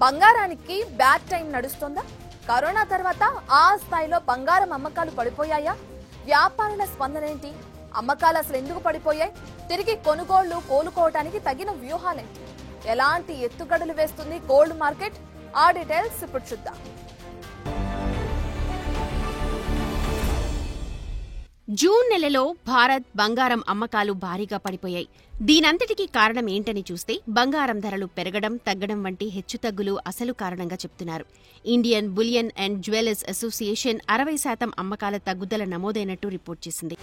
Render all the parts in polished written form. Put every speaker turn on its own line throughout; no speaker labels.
బంగారానికి bad time నడుస్తుందా? Corona తర్వాత ఆ స్థాయిలో బంగారం అమ్మకాలు పడిపోయాయా? వ్యాపారుల స్పందన ఏంటి? అమ్మకాలు అసలు ఎందుకు పడిపోయాయి? తిరిగి కొనుగోళ్లు కోలుకోవడానికి తగిన వ్యూహాలేంటి? ఎలాంటి ఎత్తుగడలు వేస్తుంది గోల్డ్ మార్కెట్? ఆ డీటెయిల్స్ ఇప్పుడు చూద్దాం.
జూన్ నెలలో భారత్ బంగారం అమ్మకాలు భారీగా పడిపోయాయి. దీనంతటికీ కారణం ఏంటని చూస్తే బంగారం ధరలు పెరగడం, తగ్గడం వంటి హెచ్చుతగ్గులు అసలు కారణంగా చెప్తున్నారు. Indian bullion and jewellers association 60% అమ్మకాల తగ్గుదల నమోదైనట్టు రిపోర్ట్ చేసింది.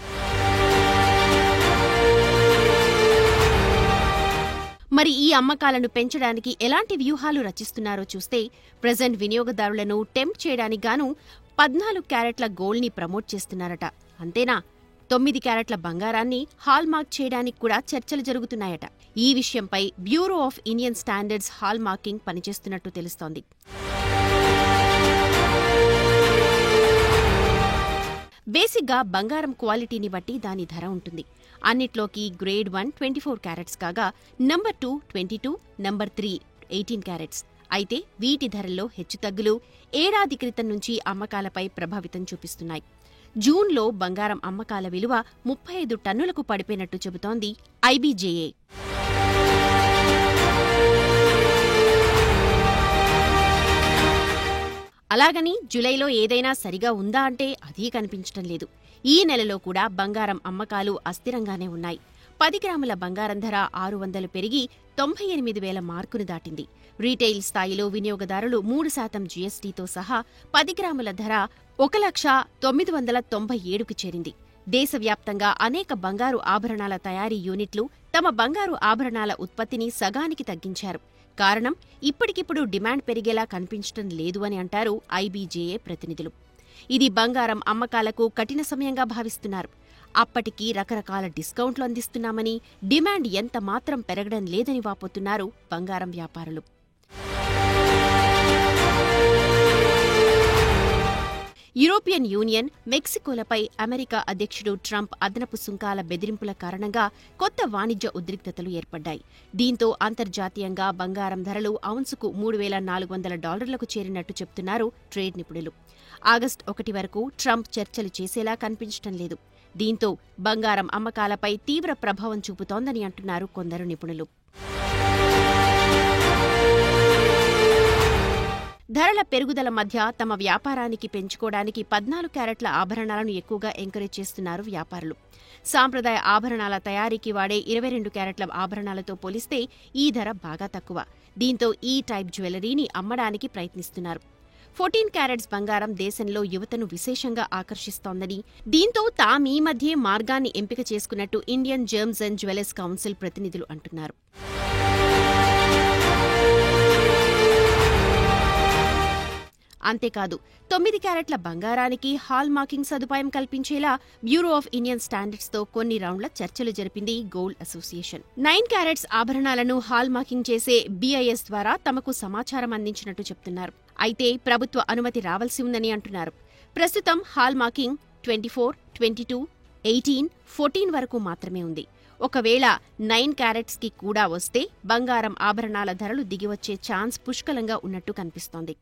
మరి ఈ అమ్మకాలను పెంచడానికి ఎలాంటి వ్యూహాలు రచిస్తున్నారో చూస్తే, ప్రెజెంట్ వినియోగదారులను టెంప్ట్ చేయడానికి గాను 14 క్యారెట్ల గోల్డ్ ని ప్రమోట్ చేస్తున్నారట. అంతేనా, 9 క్యారెట్ల బంగారాన్ని హాల్ మార్క్ చేయడానికి కూడా చర్చలు జరుగుతున్నాయట. ఈ విషయంపై Bureau of Indian Standards hallmarking పనిచేస్తున్నట్టు తెలుస్తోంది. బేసిక్గా బంగారం క్వాలిటీని బట్టి దాని ధర ఉంటుంది. అన్నిట్లోకి గ్రేడ్ 1 24 క్యారెట్స్ కాగా, నంబర్ 2 22, నంబర్ 3 18 క్యారెట్స్. అయితే వీటి ధరల్లో హెచ్చుతగ్గులు ఏడాది క్రితం నుంచి అమ్మకాలపై ప్రభావితం చూపిస్తున్నాయి. జూన్లో బంగారం అమ్మకాల విలువ 35 టన్నులకు పడిపోయినట్టు చెబుతోంది ఐబీజేఏ. అలాగని జులైలో ఏదైనా సరిగా ఉందా అంటే అదీ కనిపించటం లేదు. ఈ నెలలో కూడా బంగారం అమ్మకాలు అస్థిరంగానే ఉన్నాయి. 10 గ్రాముల బంగారం ధర 600 పెరిగి 98,000 మార్కును దాటింది. రీటైల్ స్థాయిలో వినియోగదారులు 3% జీఎస్టీతో సహా 10 గ్రాముల ధర 1,997,000కు చేరింది. దేశవ్యాప్తంగా అనేక బంగారు ఆభరణాల తయారీ యూనిట్లు తమ బంగారు ఆభరణాల ఉత్పత్తిని సగానికి తగ్గించారు. కారణం, ఇప్పటికిప్పుడు డిమాండ్ పెరిగేలా కనిపించటం లేదు అని అంటారు ఐబీజేఏ ప్రతినిధులు. ఇది బంగారం అమ్మకాలకు కఠిన సమయంగా భావిస్తున్నారు. అప్పటికీ రకరకాల డిస్కౌంట్లు అందిస్తున్నామని, డిమాండ్ ఎంత మాత్రం పెరగడం లేదని వాపోతున్నారు బంగారం వ్యాపారులు. యూరోపియన్ యూనియన్, మెక్సికోలపై అమెరికా అధ్యక్షుడు ట్రంప్ అదనపు సుంకాల బెదిరింపుల కారణంగా కొత్త వాణిజ్య ఉద్రిక్తతలు ఏర్పడ్డాయి. దీంతో అంతర్జాతీయంగా బంగారం ధరలు ఔన్సుకు $3,400లకు చేరినట్టు చెప్తున్నారు ట్రేడ్ నిపుణులు. ఆగస్టు 1 వరకు ట్రంప్ చర్చలు చేసేలా కనిపించటం లేదు. దీంతో బంగారం అమ్మకాలపై తీవ్ర ప్రభావం చూపుతోందని అంటున్నారు కొందరు నిపుణులు. ధరల పెరుగుదల మధ్య తమ వ్యాపారానికి పెంచుకోవడానికి 14 క్యారెట్ల ఆభరణాలను ఎక్కువగా ఎంకరేజ్ చేస్తున్నారు వ్యాపారులు. సాంప్రదాయ ఆభరణాల తయారీకి వాడే 22 క్యారెట్ల ఆభరణాలతో పోలిస్తే ఈ ధర బాగా తక్కువ. దీంతో ఈ టైప్ జ్యువెలరీని అమ్మడానికి ప్రయత్నిస్తున్నారు. 14 క్యారెట్స్ బంగారం దేశంలో యువతను విశేషంగా ఆకర్షిస్తోందని, దీంతో తామీ మధ్యే మార్గాన్ని ఎంపిక చేసుకున్నట్టు Indian gems and jewellers council ప్రతినిధులు అంటున్నారు. అంతేకాదు, 9 క్యారెట్ల బంగారానికి హాల్ మార్కింగ్ సదుపాయం కల్పించేలా బ్యూరో ఆఫ్ ఇండియన్ స్టాండర్డ్స్తో కొన్ని రౌండ్ల చర్చలు జరిపింది గోల్డ్ అసోసియేషన్. 9 క్యారెట్స్ ఆభరణాలను హాల్ మార్కింగ్ చేసే BIS ద్వారా తమకు సమాచారం అందించినట్టు చెప్తున్నారు. అయితే ప్రభుత్వ అనుమతి రావాల్సి ఉందని అంటున్నారు. ప్రస్తుతం హాల్ మార్కింగ్ 24, 22, 18, 14 వరకు మాత్రమే ఉంది. ఒకవేళ 9 క్యారెట్స్కి కూడా వస్తే బంగారం ఆభరణాల ధరలు దిగివచ్చే ఛాన్స్ పుష్కలంగా ఉన్నట్టు కనిపిస్తోంది.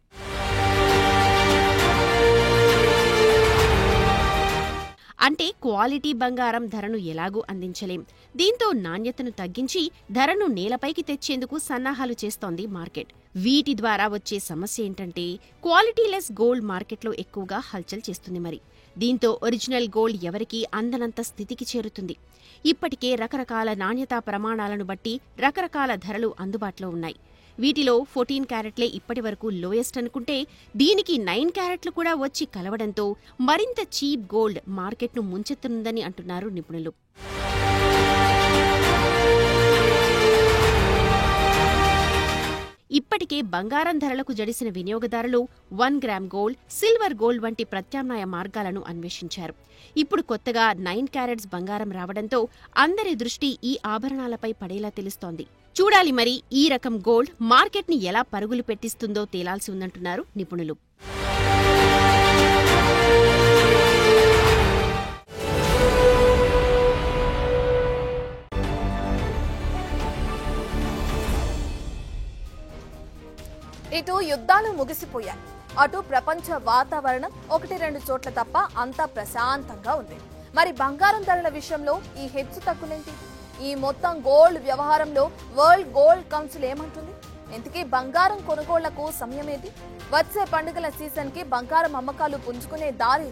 అంటే క్వాలిటీ బంగారం ధరను ఎలాగూ అందించలేం. దీంతో నాణ్యతను తగ్గించి ధరను నేలపైకి తెచ్చేందుకు సన్నాహాలు చేస్తోంది మార్కెట్. వీటి ద్వారా వచ్చే సమస్య ఏంటంటే, క్వాలిటీలెస్ గోల్డ్ మార్కెట్లో ఎక్కువగా హల్చల్ చేస్తుంది. మరి దీంతో ఒరిజినల్ గోల్డ్ ఎవరికీ అందనంత స్థితికి చేరుతుంది. ఇప్పటికే రకరకాల నాణ్యతా ప్రమాణాలను బట్టి రకరకాల ధరలు అందుబాటులో ఉన్నాయి. వీటిలో 14 క్యారెట్లే ఇప్పటి వరకు లోయెస్ట్ అనుకుంటే, దీనికి 9 క్యారెట్లు కూడా వచ్చి కలవడంతో మరింత చీప్ గోల్డ్ మార్కెట్ను ముంచెత్తనుందని అంటున్నారు నిపుణులు. ఇప్పటికే బంగారం ధరలకు జడిసిన వినియోగదారులు 1 గ్రామ్ గోల్డ్, సిల్వర్ గోల్డ్ వంటి ప్రత్యామ్నాయ మార్గాలను అన్వేషించారు. ఇప్పుడు కొత్తగా 9 క్యారెట్స్ బంగారం రావడంతో అందరి దృష్టి ఈ ఆభరణాలపై పడేలా తెలుస్తోంది. చూడాలి మరి ఈ రకం గోల్డ్ మార్కెట్ని ఎలా పరుగులు పెట్టిస్తుందో తేలాల్సి ఉందంటున్నారు నిపుణులు.
ఇటు యుద్ధాలు ముగిసిపోయాయి, అటు ప్రపంచ వాతావరణం 1-2 చోట్ల తప్ప అంతా ప్రశాంతంగా ఉంది. మరి బంగారం ధరల విషయంలో ఈ హెచ్చు తగ్గులేంటి? ఈ మొత్తం గోల్డ్ వ్యవహారంలో వరల్డ్ గోల్డ్ కౌన్సిల్ ఏమంటుంది? ఇంతకీ బంగారం కొనుగోళ్లకు సమయం ఏది? వచ్చే పండుగల సీజన్ కి బంగారం అమ్మకాలు పుంజుకునే దారి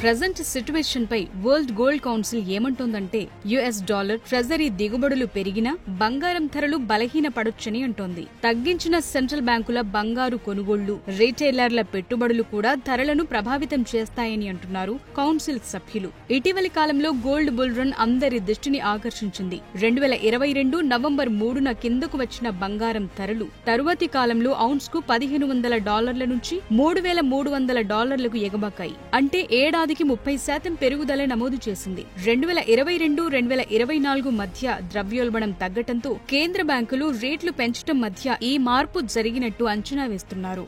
ప్రెజెంట్ సిట్యుయేషన్ పై వరల్డ్ గోల్డ్ కౌన్సిల్ ఏమంటోందంటే యుఎస్ డాలర్ ట్రెజరీ దిగుబడులు పెరిగినా బంగారం ధరలు బలహీనపడొచ్చని అంటోంది. తగ్గించిన సెంట్రల్ బ్యాంకుల బంగారు కొనుగోళ్లు, రిటైలర్ల పెట్టుబడులు కూడా ధరలను ప్రభావితం చేస్తాయని అంటున్నారు కౌన్సిల్ సభ్యులు. ఇటీవలి కాలంలో గోల్డ్ బుల్ రన్ అందరి దృష్టిని ఆకర్షించింది. 2022 నవంబర్ 3న కిందకు వచ్చిన బంగారం ధరలు తరువాతి కాలంలో ఔన్స్ కు $1,500 నుంచి $3,300లకు ఎగబాకాయి. అంటే ఏడాదికి 30% పెరుగుదల నమోదు చేసింది. 2022-2024 మధ్య ద్రవ్యోల్బణం తగ్గటంతో కేంద్ర బ్యాంకులు రేట్లు పెంచడం మధ్య ఈ మార్పు జరిగినట్టు అంచనా వేస్తున్నారు.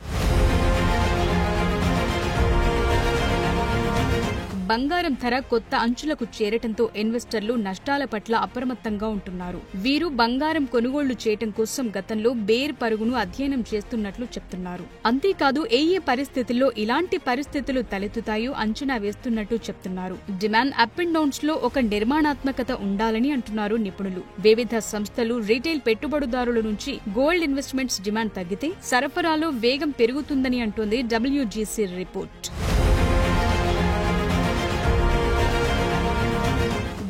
బంగారం ధర కొత్త అంచులకు చేరటంతో ఇన్వెస్టర్లు నష్టాల పట్ల అప్రమత్తంగా ఉంటున్నారు. వీరు బంగారం కొనుగోళ్లు చేయటం కోసం గతంలో బేర్ పరుగును అధ్యయనం చేస్తున్నట్లు చెప్తున్నారు. అంతేకాదు ఏ పరిస్థితుల్లో ఇలాంటి పరిస్థితులు తలెత్తుతాయో అంచనా వేస్తున్నట్టు చెప్తున్నారు. డిమాండ్ అప్ అండ్ డౌన్స్ లో ఒక నిర్మాణాత్మకత ఉండాలని అంటున్నారు నిపుణులు. వివిధ సంస్థలు, రిటైల్ పెట్టుబడిదారుల నుంచి గోల్డ్ ఇన్వెస్ట్మెంట్స్ డిమాండ్ తగ్గితే సరఫరాలో వేగం పెరుగుతుందని అంటోంది WGC రిపోర్ట్.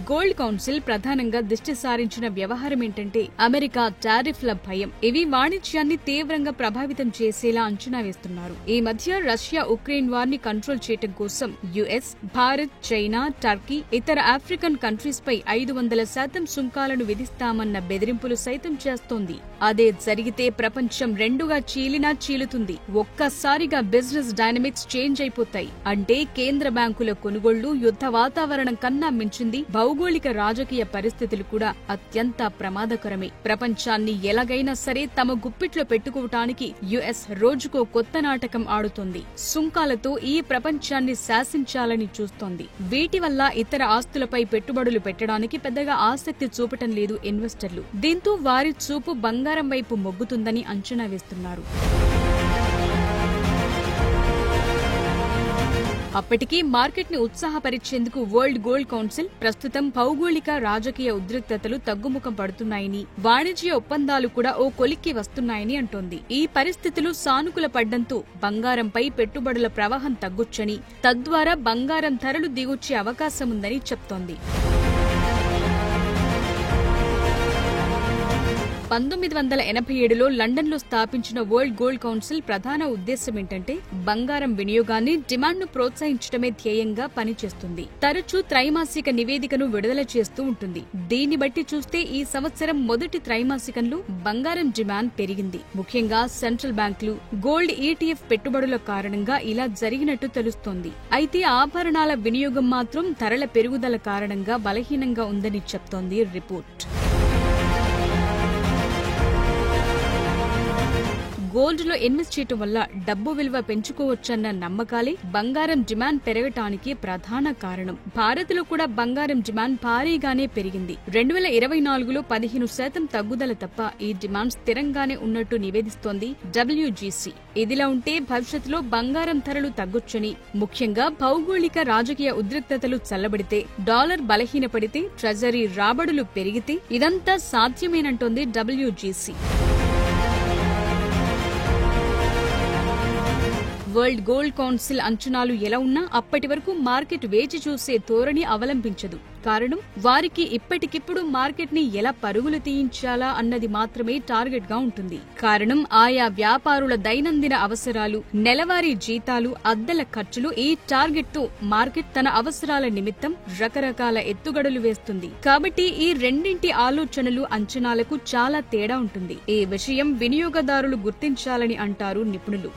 గోల్డ్ కౌన్సిల్ ప్రధానంగా దృష్టి సారించిన వ్యవహారం ఏంటంటే అమెరికా టారిఫ్ల భయం. ఇవి వాణిజ్యాన్ని తీవ్రంగా ప్రభావితం చేసేలా అంచనా వేస్తున్నారు. ఈ మధ్య రష్యా ఉక్రెయిన్ వార్ ని కంట్రోల్ చేయడం కోసం యుఎస్, భారత్, చైనా, టర్కీ, ఇతర ఆఫ్రికన్ కంట్రీస్ పై 500% సుంకాలను విధిస్తామన్న బెదిరింపులు సైతం చేస్తోంది. అదే జరిగితే ప్రపంచం రెండుగా చీలినా చీలుతుంది. ఒక్కసారిగా బిజినెస్ డైనమిక్స్ చేంజ్ అయిపోతాయి. అంటే కేంద్ర బ్యాంకుల కొనుగోళ్లు యుద్ధ వాతావరణం కన్నా మించింది. భౌగోళిక రాజకీయ పరిస్థితులు కూడా అత్యంత ప్రమాదకరమే. ప్రపంచాన్ని ఎలాగైనా సరే తమ గుప్పిట్లో పెట్టుకోవటానికి యుఎస్ రోజుకో కొత్త నాటకం ఆడుతోంది. సుంకాలతో ఈ ప్రపంచాన్ని శాసించాలని చూస్తోంది. వీటి వల్ల ఇతర ఆస్తులపై పెట్టుబడులు పెట్టడానికి పెద్దగా ఆసక్తి చూపటం లేదు ఇన్వెస్టర్లు. దీంతో వారి చూపు బంగారం వైపు మొగ్గుతుందని అంచనా వేస్తున్నారు. అప్పటికీ మార్కెట్ ని ఉత్సాహపరిచేందుకు వరల్డ్ గోల్డ్ కౌన్సిల్ ప్రస్తుతం భౌగోళిక రాజకీయ ఉద్రిక్తతలు తగ్గుముఖం పడుతున్నాయని, వాణిజ్య ఒప్పందాలు కూడా ఓ కొలిక్కి వస్తున్నాయని అంటోంది. ఈ పరిస్థితులు సానుకూల పడ్డంతో బంగారంపై పెట్టుబడుల ప్రవాహం తగ్గొచ్చని, తద్వారా బంగారం ధరలు దిగొచ్చే అవకాశముందని చెప్తోంది. 1987లో లండన్లో స్థాపించిన వరల్డ్ గోల్డ్ కౌన్సిల్ ప్రధాన ఉద్దేశం ఏంటంటే బంగారం వినియోగాన్ని, డిమాండ్ను ప్రోత్సహించడమే ధ్యేయంగా పనిచేస్తుంది. తరచూ త్రైమాసిక నివేదికను విడుదల చేస్తూ ఉంటుంది. దీన్ని బట్టి చూస్తే ఈ సంవత్సరం మొదటి త్రైమాసికంలో బంగారం డిమాండ్ పెరిగింది. ముఖ్యంగా సెంట్రల్ బ్యాంకులు, గోల్డ్ ETF పెట్టుబడుల కారణంగా ఇలా జరిగినట్టు తెలుస్తోంది. అయితే ఆభరణాల వినియోగం మాత్రం ధరల పెరుగుదల కారణంగా బలహీనంగా ఉందని చెప్తోంది రిపోర్ట్. గోల్డ్ లో ఇన్వెస్ట్ చేయటం వల్ల డబ్బు విలువ పెంచుకోవచ్చన్న నమ్మకాలే బంగారం డిమాండ్ పెరగటానికి ప్రధాన కారణం. భారత్ లో కూడా బంగారం డిమాండ్ భారీగానే పెరిగింది. 2024లో 15% తగ్గుదల తప్ప ఈ డిమాండ్ స్థిరంగానే ఉన్నట్టు నివేదిస్తోంది WGC. ఇదిలా ఉంటే భవిష్యత్తులో బంగారం ధరలు తగ్గొచ్చని, ముఖ్యంగా భౌగోళిక రాజకీయ ఉద్రిక్తతలు చల్లబడితే, డాలర్ బలహీనపడితే, ట్రెజరీ రాబడులు పెరిగితే ఇదంతా సాధ్యమేనంటోంది WGC. వరల్డ్ గోల్డ్ కౌన్సిల్ అంచనాలు ఎలా ఉన్నా అప్పటి వరకు మార్కెట్ వేచి చూసే ధోరణి అవలంబించదు. కారణం, వారికి ఇప్పటికిప్పుడు మార్కెట్ ని ఎలా పరుగులు తీయించాలా అన్నది మాత్రమే టార్గెట్ గా ఉంటుంది. కారణం, ఆయా వ్యాపారుల దైనందిన అవసరాలు, నెలవారీ జీతాలు, అద్దెల ఖర్చులు ఈ టార్గెట్ తో మార్కెట్ తన అవసరాల నిమిత్తం రకరకాల ఎత్తుగడలు వేస్తుంది. కాబట్టి ఈ రెండింటి ఆలోచనలు, అంచనాలకు చాలా తేడా ఉంటుంది. ఈ విషయం వినియోగదారులు గుర్తించాలని అంటారు నిపుణులు.